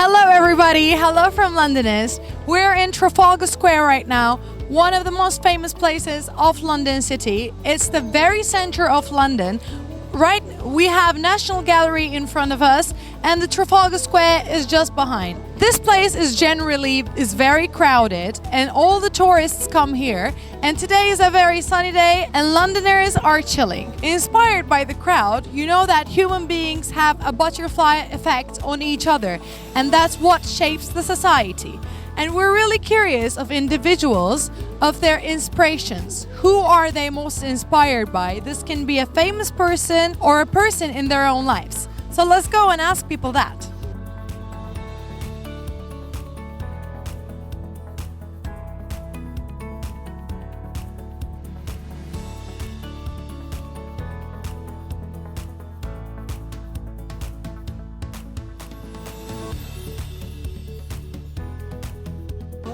Hello everybody, hello from Londonist. We're in Trafalgar Square right now, one of the most famous places of London City. It's the very center of London. Right, we have National Gallery in front of us and the Trafalgar Square is just behind. This place is very crowded and all the tourists come here, and today is a very sunny day and Londoners are chilling. Inspired by the crowd, you know that human beings have a butterfly effect on each other, and that's what shapes the society. And we're really curious of individuals, of their inspirations. Who are they most inspired by? This can be a famous person or a person in their own lives. So let's go and ask people that.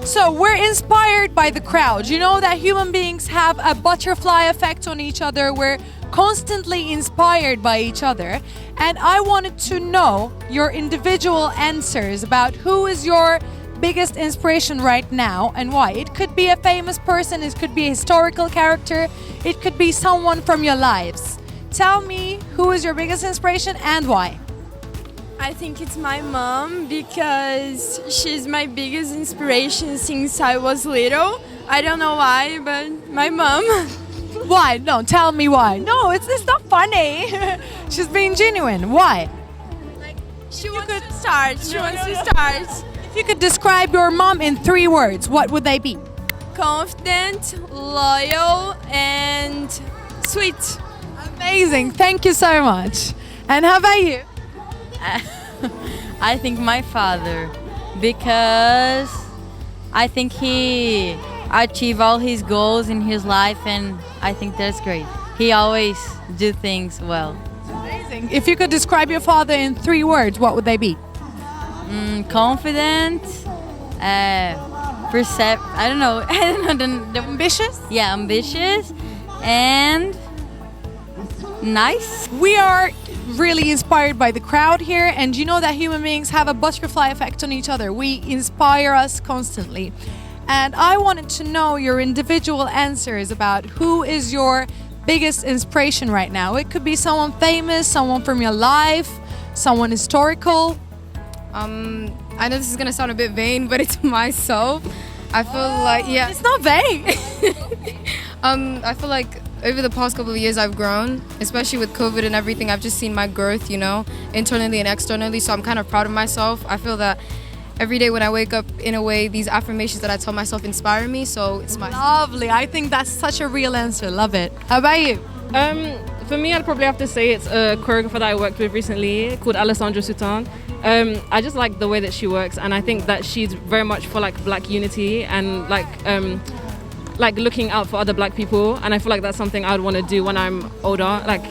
So we're inspired by the crowd. You know that human beings have a butterfly effect on each other. We're constantly inspired by each other. And I wanted to know your individual answers about who is your biggest inspiration right now and why. It could be a famous person, it could be a historical character, it could be someone from your lives. Tell me who is your biggest inspiration and why. I think it's my mom because she's my biggest inspiration since I was little. I don't know why, but my mom. Why? No, tell me why. No, it's not funny. She's being genuine. Why? She wants to start. She wants to start. If you could describe your mom in 3 words, what would they be? Confident, loyal, and sweet. Amazing. Thank you so much. And how about you? I think my father, because I think he achieved all his goals in his life, and I think that's great. He always do things well. Amazing. If you could describe your father in 3 words, what would they be? Confident, I don't know. Ambitious? Yeah, ambitious and nice. We are really inspired by the crowd here, and you know that human beings have a butterfly effect on each other. We inspire us constantly. And I wanted to know your individual answers about who is your biggest inspiration right now. It could be someone famous, someone from your life, someone historical. I know this is gonna sound a bit vain, but it's myself. I feel like, yeah. It's not vain. I feel like over the past couple of years I've grown, especially with COVID and everything. I've just seen my growth, you know, internally and externally, so I'm kind of proud of myself. I feel that every day when I wake up, in a way, these affirmations that I tell myself inspire me, so it's my... Lovely. I think that's such a real answer. Love it. How about you? For me, I'd probably have to say it's a choreographer that I worked with recently called Alessandra Sutton. I just like the way that she works, and I think that she's very much for like black unity and like looking out for other black people, and I feel like that's something I would want to do when I'm older. Like,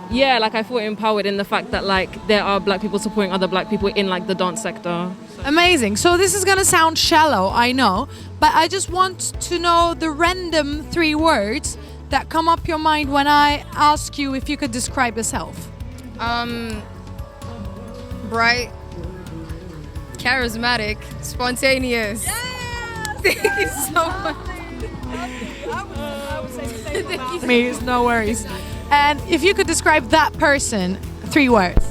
yeah, like I feel empowered in the fact that like there are black people supporting other black people in like the dance sector. Amazing. So this is gonna sound shallow, I know, but I just want to know the random 3 words that come up your mind when I ask you if you could describe yourself. Bright, charismatic, spontaneous. Thank you so much. I would say the same about me. No worries. And if you could describe that person, 3 words.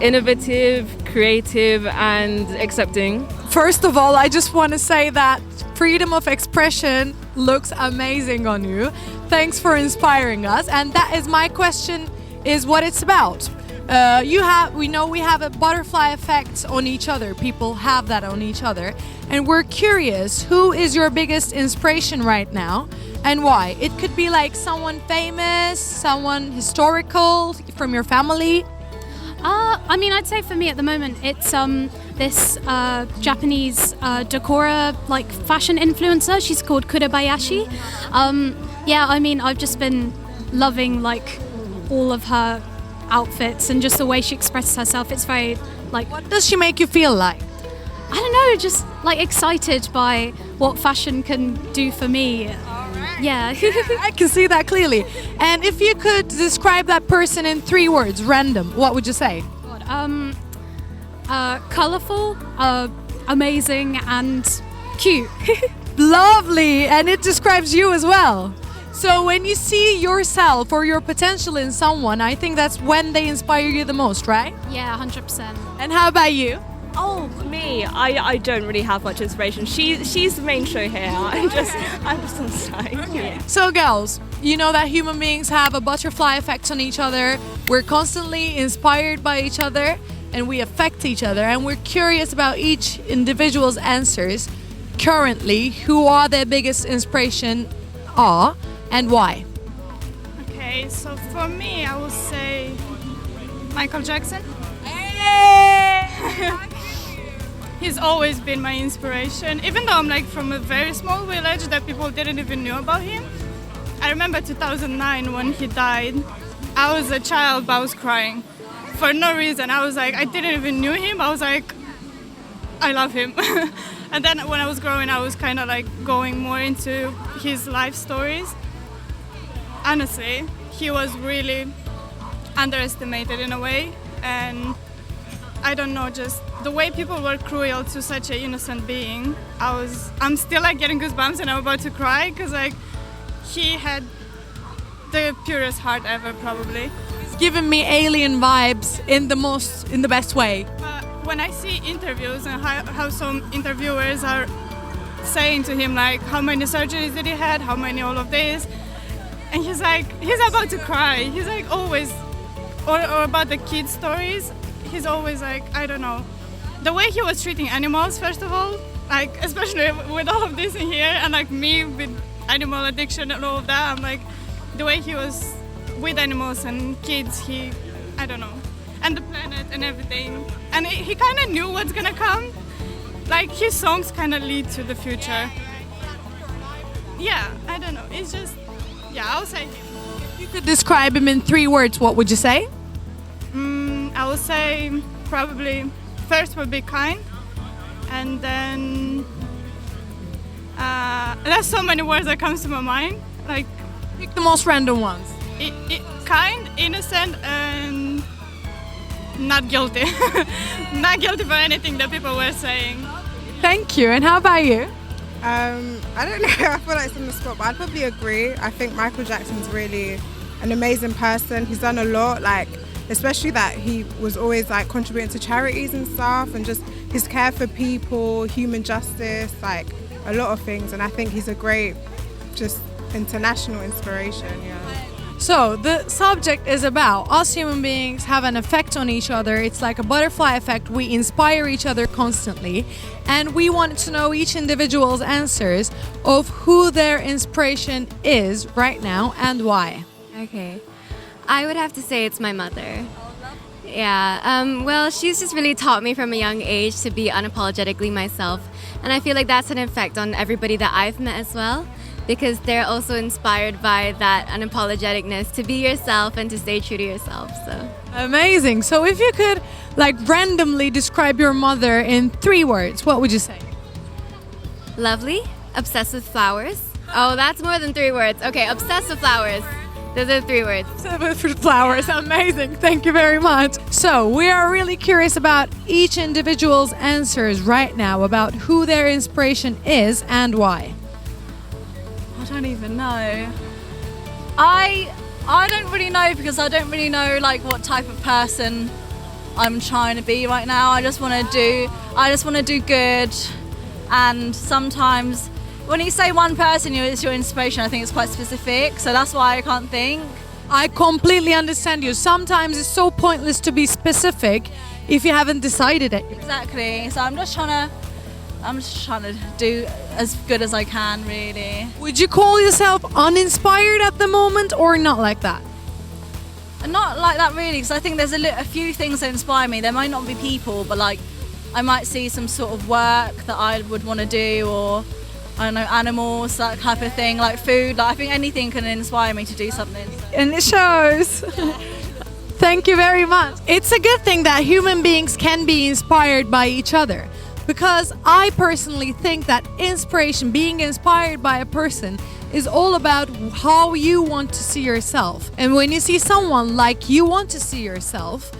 Innovative, creative, and accepting. First of all, I just want to say that freedom of expression looks amazing on you. Thanks for inspiring us. And that is my question, is what it's about. We know we have a butterfly effect on each other. People have that on each other. And we're curious, who is your biggest inspiration right now and why? It could be like someone famous, someone historical from your family. I mean, I'd say for me at the moment, it's this Japanese decora, like fashion influencer. She's called Kurabayashi. Yeah, I mean, I've just been loving like all of her outfits and just the way she expresses herself. It's very like... What does she make you feel like? I don't know, just like excited by what fashion can do for me. Yeah. I can see that clearly. And if you could describe that person in 3 words, random, what would you say? Colourful, amazing, and cute. Lovely, and it describes you as well. So when you see yourself or your potential in someone, I think that's when they inspire you the most, right? Yeah, 100%. And how about you? Oh, me, I don't really have much inspiration. She's the main show here. I'm just on the side. So girls, you know that human beings have a butterfly effect on each other. We're constantly inspired by each other and we affect each other, and we're curious about each individual's answers. Currently, who are their biggest inspiration are and why? Okay, so for me, I would say Michael Jackson. He's always been my inspiration, even though I'm like from a very small village that people didn't even know about him. I remember 2009 when he died. I was a child, but I was crying for no reason. I was like, I didn't even knew him. I was like, I love him. And then when I was growing, I was kind of like going more into his life stories. Honestly, he was really underestimated in a way, and I don't know, just the way people were cruel to such an innocent being. I'm still like getting goosebumps and I'm about to cry because like he had the purest heart ever, probably. It's giving me alien vibes in the best way. When I see interviews and how some interviewers are saying to him like how many surgeries did he had, how many all of this, and he's about to cry. He's like always, or about the kids' stories. He's always like, I don't know, the way he was treating animals, first of all, like especially with all of this in here, and like me with animal addiction and all of that, I'm like, the way he was with animals and kids, I don't know, and the planet and everything, and he kind of knew what's gonna come. Like his songs kind of lead to the future. Yeah, I don't know, it's just, yeah, I'll say him. If you could describe him in 3 words, what would you say? I would say probably first would be kind, and then there's so many words that comes to my mind. Like Pick the most random ones. Kind, innocent, and not guilty. Not guilty for anything that people were saying. Thank you. And how about you? I don't know, I feel like it's on the spot, but I'd probably agree. I think Michael Jackson's really an amazing person. He's done a lot, like especially that he was always like contributing to charities and stuff, and just his care for people, human justice, like a lot of things. And I think he's a great, just international inspiration. Yeah. So the subject is about us human beings have an effect on each other. It's like a butterfly effect. We inspire each other constantly, and we wanted to know each individual's answers of who their inspiration is right now and why. Okay. I would have to say it's my mother. Yeah, well, she's just really taught me from a young age to be unapologetically myself. And I feel like that's an effect on everybody that I've met as well, because they're also inspired by that unapologeticness to be yourself and to stay true to yourself. So Amazing. So if you could like randomly describe your mother in 3 words, what would you say? lovely, obsessed with flowers. Oh, that's more than 3 words. Okay, obsessed with flowers. Those are 3 words. For flowers, amazing. Thank you very much. So we are really curious about each individual's answers right now about who their inspiration is and why. I don't even know. I don't really know, because I don't really know like what type of person I'm trying to be right now. I just want to do good, and sometimes when you say one person it's your inspiration, I think it's quite specific, so that's why I can't think. I completely understand you. Sometimes it's so pointless to be specific if you haven't decided it. Exactly. So I'm just trying to do as good as I can, really. Would you call yourself uninspired at the moment or not like that? And not like that really, because I think there's a few things that inspire me. There might not be people, but like I might see some sort of work that I would want to do, or I don't know, animals, that type of thing, like food. Like I think anything can inspire me to do something. And it shows. Thank you very much. It's a good thing that human beings can be inspired by each other, because I personally think that inspiration, being inspired by a person, is all about how you want to see yourself. And when you see someone like you want to see yourself,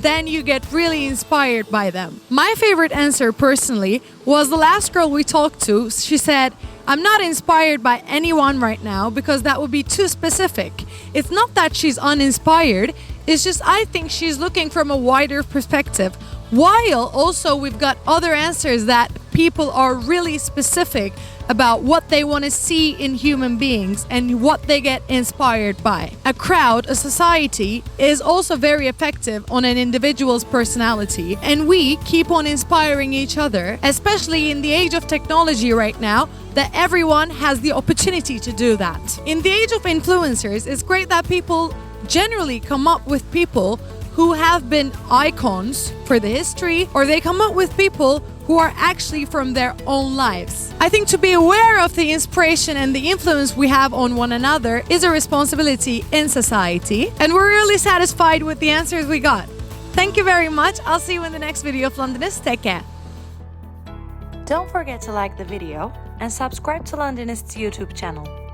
then you get really inspired by them. My favorite answer personally was the last girl we talked to. She said, I'm not inspired by anyone right now because that would be too specific. It's not that she's uninspired, it's just I think she's looking from a wider perspective. While also we've got other answers that people are really specific about what they want to see in human beings and what they get inspired by. A crowd, a society, is also very effective on an individual's personality, and we keep on inspiring each other, especially in the age of technology right now, that everyone has the opportunity to do that. In the age of influencers, it's great that people generally come up with people who have been icons for the history, or they come up with people who are actually from their own lives. I think to be aware of the inspiration and the influence we have on one another is a responsibility in society, and we're really satisfied with the answers we got. Thank you very much. I'll see you in the next video of Londonist. Take care. Don't forget to like the video and subscribe to Londonist's YouTube channel.